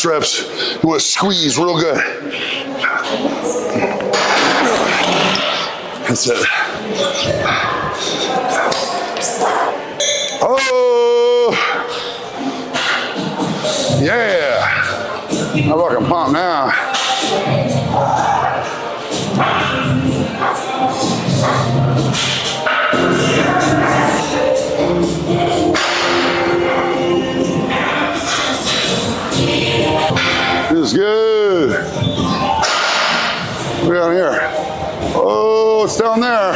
max reps. You want to squeeze real good. That's it. Oh, yeah. I'm fucking pumped now. This is good. Look down here. Oh, it's down there.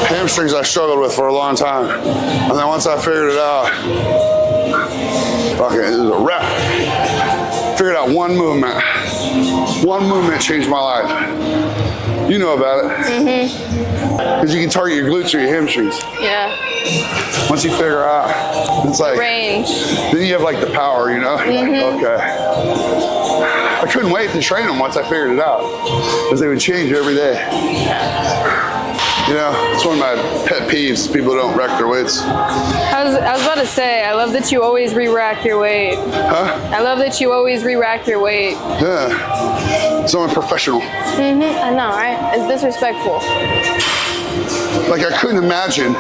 Hamstrings I struggled with for a long time. And then once I figured it out, fucking, it was a rep. Figured out one movement. One movement changed my life. You know about it. Mm-hmm. Because you can target your glutes or your hamstrings. Yeah. Once you figure out, it's like range. Then you have like the power, you know? Mm-hmm. Like, okay. I couldn't wait to train them once I figured it out. Because they would change every day. You know, it's one of my pet peeves. People don't rack their weights. I was about to say, I love that you always re-rack your weight. Huh? I love that you always re-rack your weight. Yeah. So I'm a professional. Mm-hmm. I know, right? It's disrespectful. Like, I couldn't imagine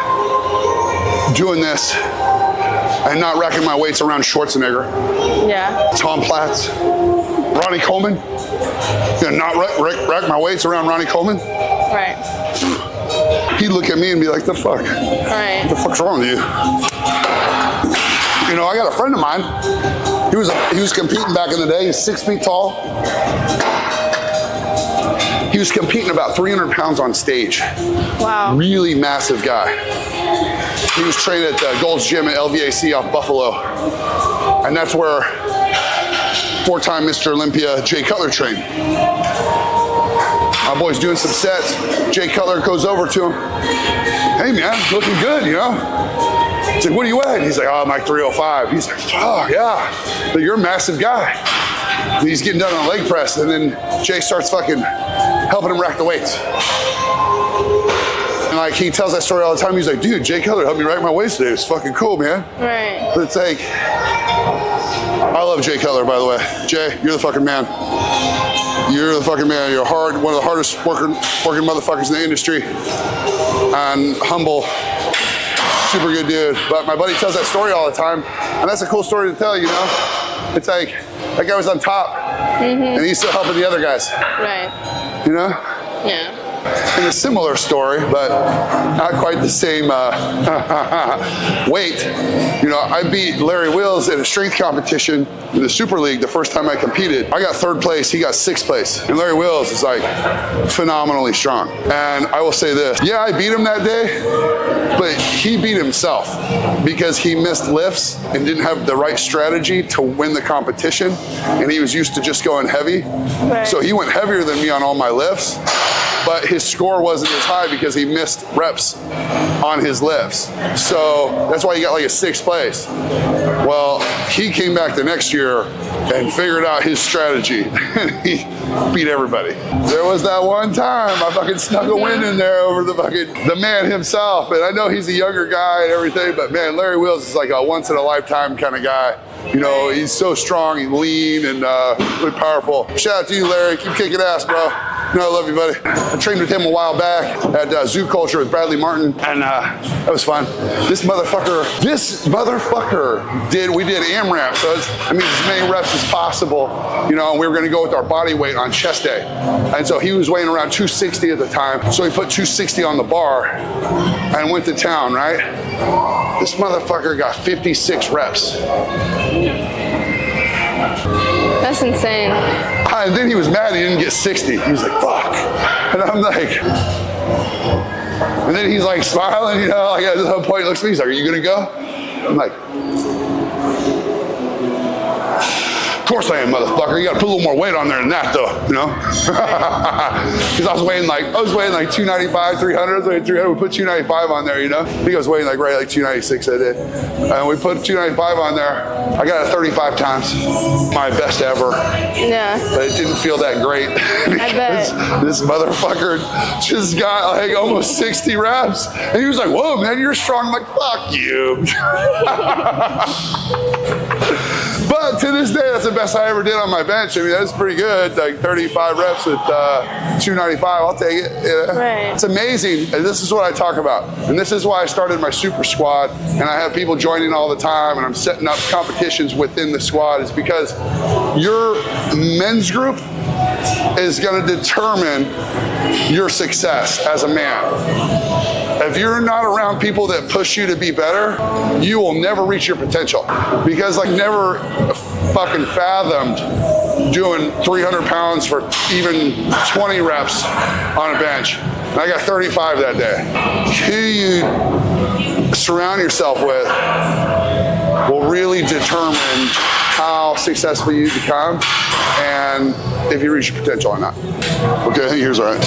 doing this and not racking my weights around Schwarzenegger. Yeah. Tom Platz. Ronnie Coleman. Not rack my weights around Ronnie Coleman. Right. He'd look at me and be like, the fuck? Right. What the fuck's wrong with you? You know, I got a friend of mine. He was competing back in the day. He's 6 feet tall. He was competing about 300 pounds on stage. Wow. Really massive guy. He was trained at Gold's Gym at LVAC off Buffalo. And that's where four-time Mr. Olympia Jay Cutler trained. My boy's doing some sets. Jay Cutler goes over to him. Hey man, looking good, you know? He's like, what are you at? He's like, oh, I'm like 305. He's like, oh yeah, but you're a massive guy. And he's getting done on a leg press, and then Jay starts fucking helping him rack the weights. And like, he tells that story all the time. He's like, dude, Jay Cutler helped me rack my weights today. It's fucking cool, man. Right. But it's like, I love Jay Cutler, by the way. Jay, you're the fucking man. You're the fucking man. You're hard, one of the hardest working motherfuckers in the industry. And humble, super good dude. But my buddy tells that story all the time. And that's a cool story to tell, you know? It's like, that guy was on top. Mm-hmm. And he's still helping the other guys. Right. You know? Yeah. In a similar story, but not quite the same weight. You know, I beat Larry Wills in a strength competition in the Super League the first time I competed. I got 3rd place, he got 6th place. And Larry Wills is like phenomenally strong. And I will say this, yeah, I beat him that day, but he beat himself because he missed lifts and didn't have the right strategy to win the competition. And he was used to just going heavy. Right. So he went heavier than me on all my lifts. But his score wasn't as high because he missed reps on his lifts. So that's why he got like a 6th place. Well, he came back the next year and figured out his strategy. And he beat everybody. There was that one time I fucking snuck a win in there over the man himself. And I know he's a younger guy and everything, but man, Larry Wills is like a once in a lifetime kind of guy. You know, he's so strong, he's lean and really powerful. Shout out to you, Larry. Keep kicking ass, bro. You know, I love you, buddy. I trained with him a while back at Zoo Culture with Bradley Martin, and that was fun. This motherfucker we did AMRAP, so as many reps as possible, you know, and we were gonna go with our body weight on chest day. And so he was weighing around 260 at the time, so he put 260 on the bar and went to town, right? This motherfucker got 56 reps. That's insane. And then he was mad he didn't get 60. He was like, fuck. And I'm like, and then he's like smiling, you know, like at some point he looks at me, he's like, are you gonna go? I'm like, of course I am, motherfucker. You gotta put a little more weight on there than that though, you know? Because I was weighing like 295, 300, 300. We put 295 on there, you know? I think I was weighing like 296 that day. And we put 295 on there. I got it 35 times. My best ever. Yeah. But it didn't feel that great. I bet. This motherfucker just got like almost 60 reps. And he was like, whoa, man, you're strong. I'm like, fuck you. But to this day, that's the best I ever did on my bench. I mean, that's pretty good. Like 35 reps with 295. I'll take it. Yeah. Right. It's amazing. And this is what I talk about. And this is why I started my SuperSquad. And I have people joining all the time. And I'm setting up competitions within the squad. Is because your men's group is going to determine your success as a man. If you're not around people that push you to be better, you will never reach your potential. Because like never fucking fathomed doing 300 pounds for even 20 reps on a bench. And I got 35 that day. Who you surround yourself with will really determine how successful you become and if you reach your potential or not. Okay, I think here's all right.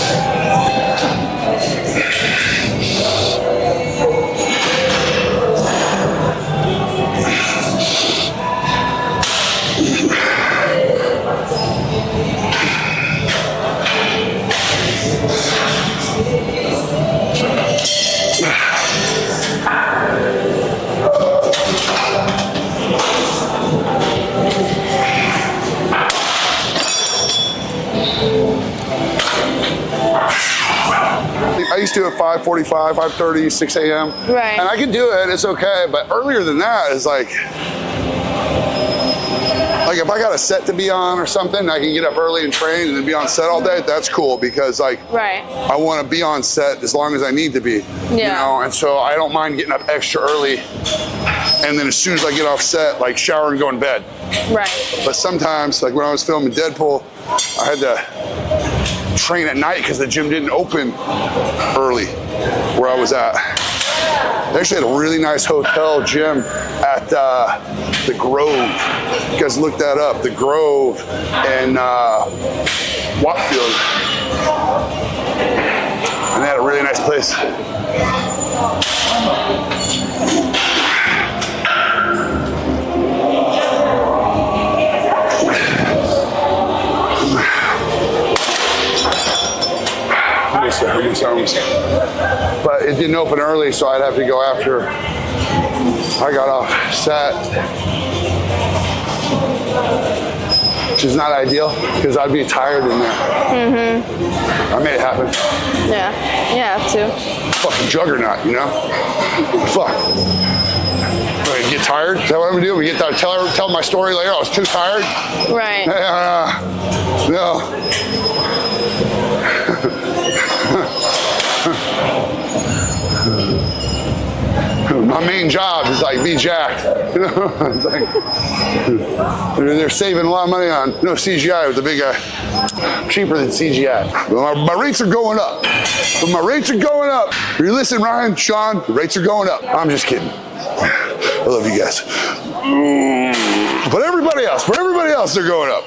I used to do it 5:45, 5:30, 6 a.m. Right. And I can do it, it's okay. But earlier than that is like if I got a set to be on or something, I can get up early and train and then be on set all day. That's cool because like I want to be on set as long as I need to be. Yeah. You know, and so I don't mind getting up extra early. And then as soon as I get off set, like shower and go in bed. Right. But sometimes, like when I was filming Deadpool, I had to train at night because the gym didn't open early where I was at. They actually had a really nice hotel gym at the Grove. You guys look that up, the Grove in Watfield. And they had a really nice place. But it didn't open early, so I'd have to go after I got off set, which is not ideal because I'd be tired in there. I made it happen. Yeah, you have to. Fucking juggernaut, you know? Fuck. Get tired? Is that what I'm gonna do? We get tired. Tell my story later. I was too tired. Right. No. My main job is like be jacked. You know? It's like, they're saving a lot of money on no CGI with the big guy. Cheaper than CGI. My rates are going up. But my rates are going up. You listen, Ryan, Sean, the rates are going up. I'm just kidding. I love you guys. But everybody else, they're going up.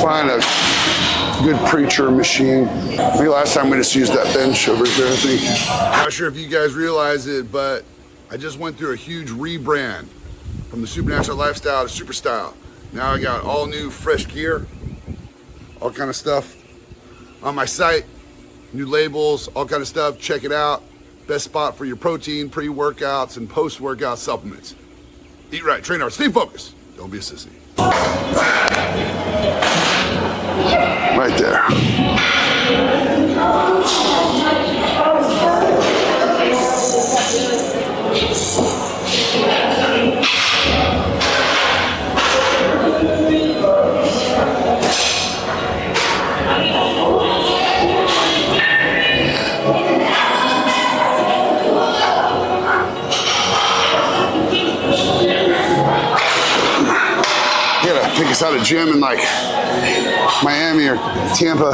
Find a good preacher machine. I think last time we just used that bench over here, I think. Not sure if you guys realize it, but I just went through a huge rebrand from the Supernatural Lifestyle to Super Style. Now I got all new fresh gear, all kind of stuff on my site, new labels, all kind of stuff. Check it out. Best spot for your protein, pre-workouts, and post-workout supplements. Eat right, train hard, stay focused. Don't be a sissy. Right there. You gotta pick us out a gym in like Miami or Tampa.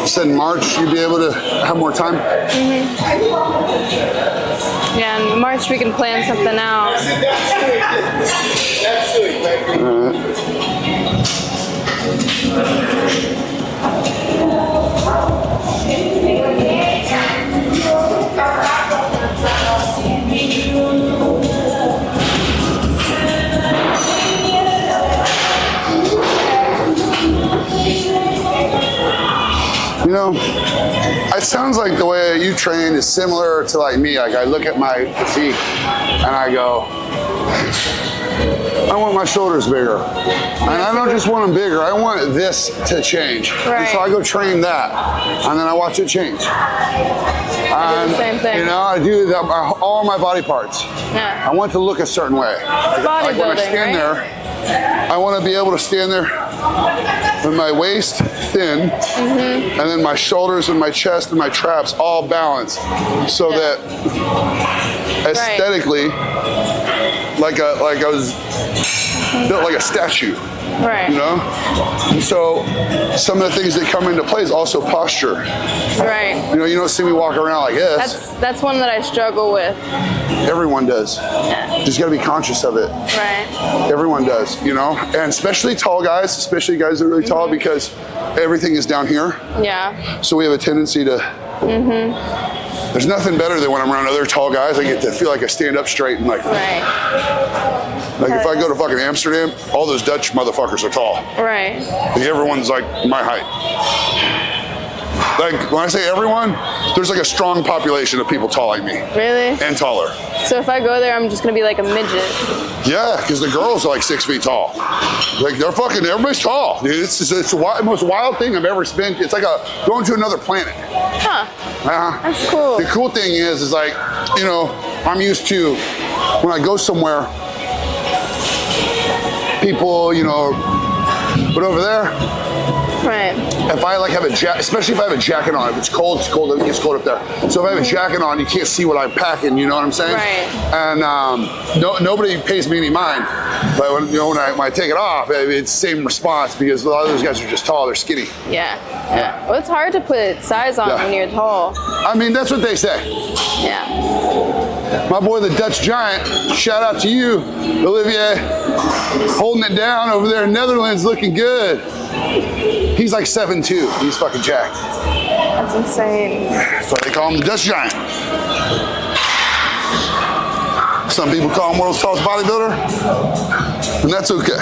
Said in March you'd be able to have more time. Yeah, in March we can plan something out. You know, it sounds like the way you train is similar to like me. Like I look at my physique and I go, I want my shoulders bigger. And I don't just want them bigger, I want this to change. Right. And so I go train that and then I watch it change. I do the same thing. You know, I do that, all my body parts. Yeah. I want it to look a certain way. Like when I stand there, I want to be able to stand there with my waist thin, and then my shoulders and my chest and my traps all balanced, so that aesthetically, like I was built like a statue. Right. You know? And so some of the things that come into play is also posture. Right. You know, you don't see me walk around like this. That's one that I struggle with. Everyone does. Yeah. Just gotta be conscious of it. Right. Everyone does, you know? And especially tall guys, especially guys that are really tall, because everything is down here. Yeah. So we have a tendency to, there's nothing better than when I'm around other tall guys, I get to feel like I stand up straight and like, like if I go to fucking Amsterdam, all those Dutch motherfuckers are tall. Right. Like everyone's like my height. Like when I say everyone, there's like a strong population of people tall like me. Really? And taller. So if I go there, I'm just gonna be like a midget. Yeah, because the girls are like 6 feet tall. Like they're fucking, everybody's tall. Dude, it's the most wild thing I've ever spent. It's like going to another planet. Huh. That's cool. The cool thing is like, you know, I'm used to when I go somewhere, people, you know, but over there, right. if I like have a jacket, especially if I have a jacket on, if it's cold, it gets cold up there. So if I have a jacket on, you can't see what I'm packing, you know what I'm saying? Right. And nobody pays me any mind. But when, you know, when I take it off, it's the same response because a lot of those guys are just tall, they're skinny. Yeah. Yeah. Well, it's hard to put size on when you're tall. I mean, that's what they say. Yeah. My boy, the Dutch Giant, shout out to you, Olivier, holding it down over there in Netherlands, looking good. He's like 7'2", he's fucking jacked. That's insane. That's why they call him the Dutch Giant. Some people call him world's tallest bodybuilder, and that's okay.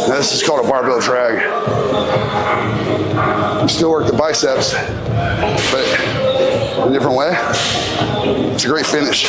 This is called a barbell drag. Still work the biceps, but in a different way. It's a great finish.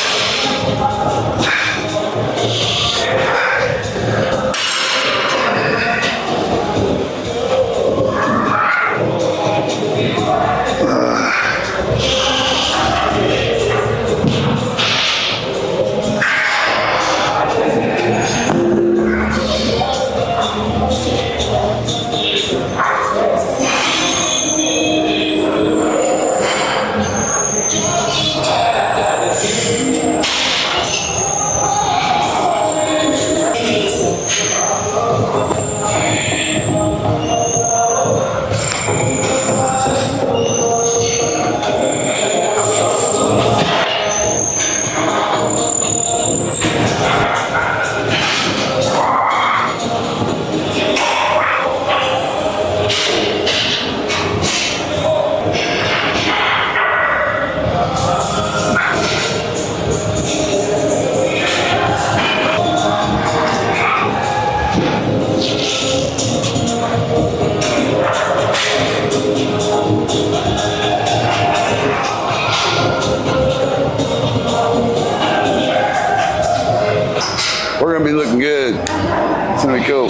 We're gonna be looking good. It's gonna be cool.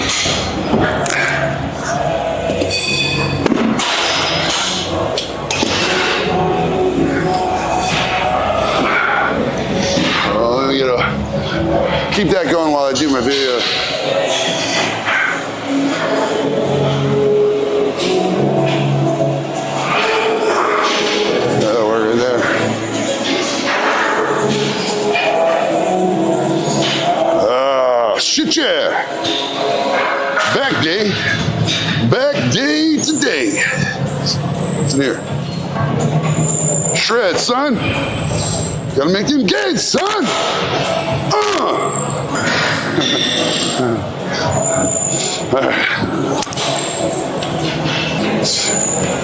Oh, let me keep that going while I do my video. That'll work right there. Shit, yeah. Back day today. What's in here? Shred, son. Gotta make them gains, son.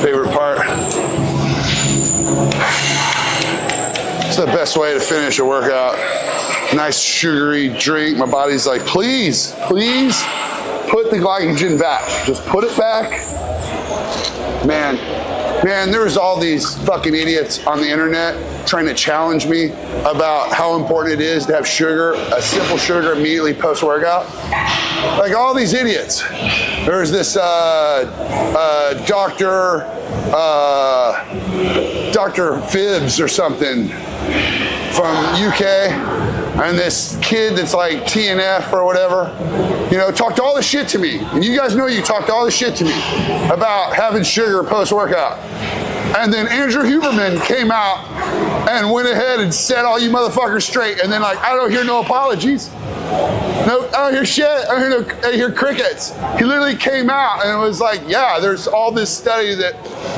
Favorite part. It's the best way to finish a workout. Nice sugary drink. My body's like, please put the glycogen back. Just put it back. Man, there's all these fucking idiots on the internet trying to challenge me about how important it is to have sugar, a simple sugar immediately post-workout. Like all these idiots. There's this Dr. Phibbs or something from UK. And this kid that's like TNF or whatever, talked all this shit to me. And you guys know you talked all this shit to me about having sugar post-workout. And then Andrew Huberman came out and went ahead and set all you motherfuckers straight. And then I don't hear no apologies. No, I don't hear shit. I hear crickets. He literally came out and it was like, yeah, there's all this study that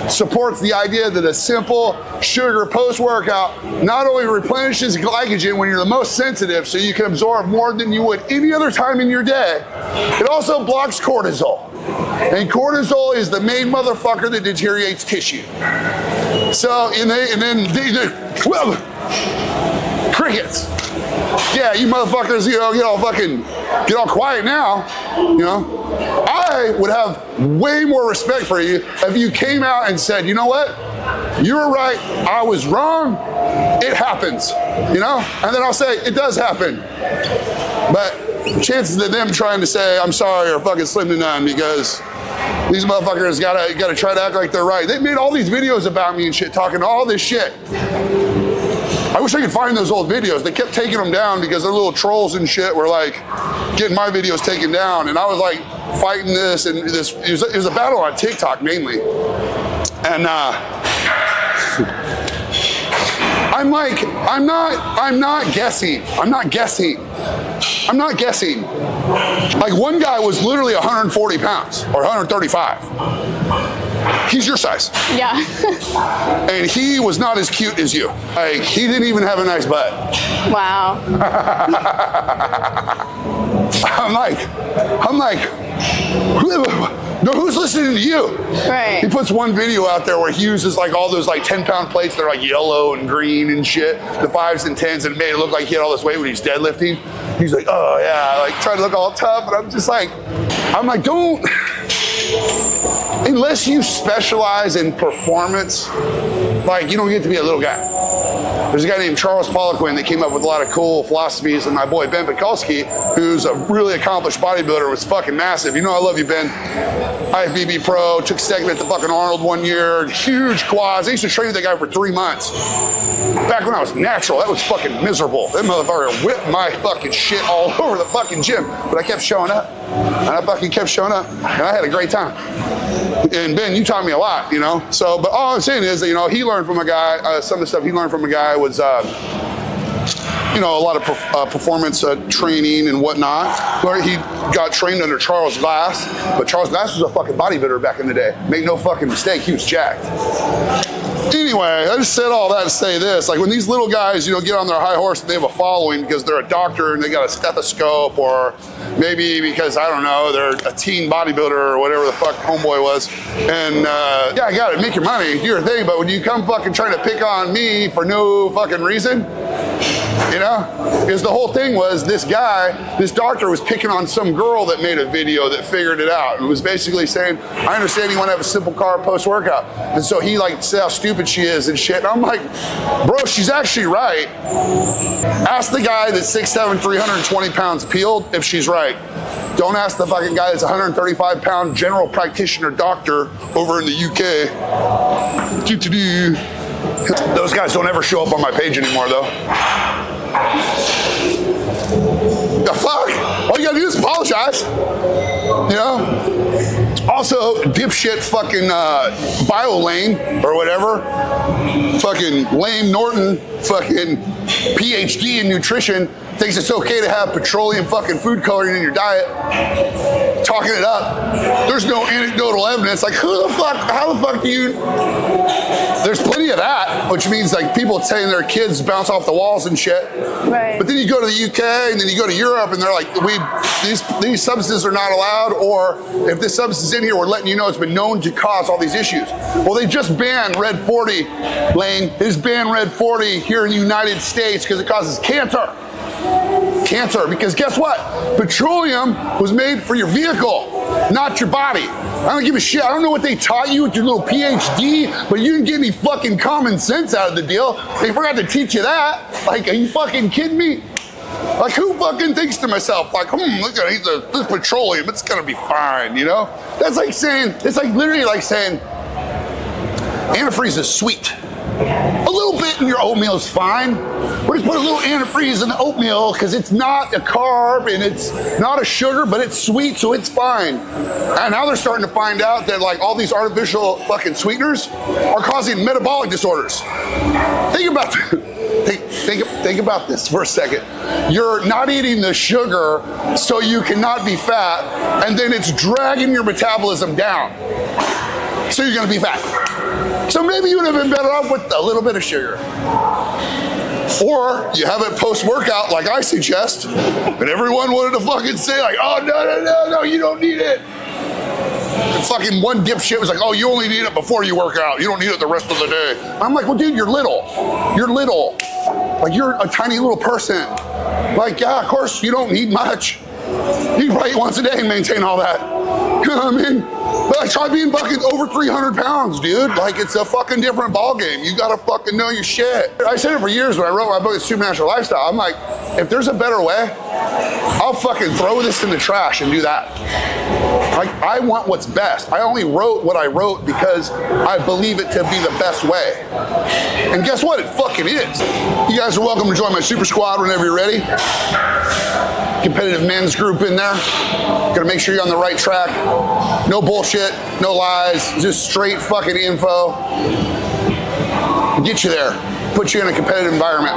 supports the idea that a simple sugar post-workout not only replenishes glycogen when you're the most sensitive, so you can absorb more than you would any other time in your day, it also blocks cortisol. And cortisol is the main motherfucker that deteriorates tissue. So, and then crickets. Yeah, you motherfuckers, get all quiet now, I would have way more respect for you if you came out and said, you know what? You were right, I was wrong, it happens, And then I'll say, it does happen. But chances of them trying to say, I'm sorry, are fucking slim to none because these motherfuckers gotta try to act like they're right. They made all these videos about me and shit, talking all this shit. I wish I could find those old videos. They kept taking them down because their little trolls and shit were like getting my videos taken down. And I was like fighting this and this. It was a battle on TikTok mainly. And I'm not guessing. Like one guy was literally 140 pounds or 135. He's your size. Yeah. And he was not as cute as you. Like, he didn't even have a nice butt. Wow. I'm like, who's listening to you? Right. He puts one video out there where he uses like all those like 10-pound plates that are like yellow and green and shit, the 5s and 10s, and it made it look like he had all this weight when he's deadlifting. He's like, oh yeah, like trying to look all tough, and I'm like, don't. unless you specialize in performance, like you don't get to be a little guy. There's a guy named Charles Poliquin that came up with a lot of cool philosophies, and my boy Ben Pekulski, who's a really accomplished bodybuilder, was fucking massive. You know I love you, Ben. IFBB pro, took second at the fucking Arnold one year, huge quads. I used to train with that guy for 3 months. Back when I was natural, that was fucking miserable. That motherfucker whipped my fucking shit all over the fucking gym, but I kept showing up, and I fucking kept showing up, and I had a great time. And Ben, you taught me a lot, you know? So, but all I'm saying is that, you know, he learned from a guy, some of the stuff he learned from a guy was, you know, a lot of performance training and whatnot. He got trained under Charles Glass, but Charles Glass was a fucking bodybuilder back in the day. Make no fucking mistake, he was jacked. Anyway, I just said all that to say this, like when these little guys, you know, get on their high horse and they have a following because they're a doctor and they got a stethoscope, or maybe because, I don't know, they're a teen bodybuilder or whatever the fuck homeboy was. And yeah, I got it, make your money, do your thing, but when you come fucking trying to pick on me for no fucking reason, you know, because the whole thing was this guy, this doctor was picking on some girl that made a video that figured it out and was basically saying, I understand you want to have a simple carb post-workout. And so he like said how stupid she is and shit. And I'm like, bro, she's actually right. Ask the guy that's 6'7", 320 pounds peeled if she's right. Don't ask the fucking guy that's 135 pound general practitioner doctor over in the UK. Those guys don't ever show up on my page anymore though. The fuck? All you gotta do is apologize. You know? Also, dipshit fucking BioLane or whatever. Fucking Lane Norton, fucking PhD in nutrition, thinks it's okay to have petroleum fucking food coloring in your diet. Talking it up. There's no anecdotal evidence. Like, who the fuck, how the fuck do you? There's plenty of that, which means like people saying their kids bounce off the walls and shit. Right. But then you go to the UK and then you go to Europe and they're like, these substances are not allowed, or if this substance is in here, we're letting you know it's been known to cause all these issues. Well, they just banned Red 40, Lane. They just banned Red 40 here in the United States because it causes cancer. Cancer, because guess what? Petroleum was made for your vehicle, not your body. I don't give a shit. I don't know what they taught you with your little PhD, but you didn't get any fucking common sense out of the deal. They forgot to teach you that. Like, are you fucking kidding me? Like, who fucking thinks to myself, like, look at this petroleum, it's gonna be fine, you know? That's like saying, it's like literally like saying, antifreeze is sweet. A little bit in your oatmeal is fine. We're just put a little antifreeze in the oatmeal because it's not a carb and it's not a sugar, but it's sweet, so it's fine. And now they're starting to find out that like all these artificial fucking sweeteners are causing metabolic disorders. Think about think about this for a second. You're not eating the sugar so you cannot be fat, and then it's dragging your metabolism down. So you're gonna be fat. So maybe you would have been better off with a little bit of sugar. Or you have it post-workout like I suggest, and everyone wanted to fucking say like, oh, no, you don't need it. And fucking one dipshit was like, oh, you only need it before you work out. You don't need it the rest of the day. I'm like, well, dude, you're little. You're little. Like, you're a tiny little person. Like, yeah, of course, you don't need much. You can probably eat once a day and maintain all that. You know what I mean? But like, try being fucking over 300 pounds, dude. Like, it's a fucking different ball game. You gotta fucking know your shit. I said it for years when I wrote my book, Supernatural Lifestyle. I'm like, if there's a better way, I'll fucking throw this in the trash and do that. Like, I want what's best. I only wrote what I wrote because I believe it to be the best way. And guess what? It fucking is. You guys are welcome to join my SuperSquad whenever you're ready. Competitive men's group in there. Gonna make sure you're on the right track. No bullshit, no lies, just straight fucking info. Get you there, put you in a competitive environment.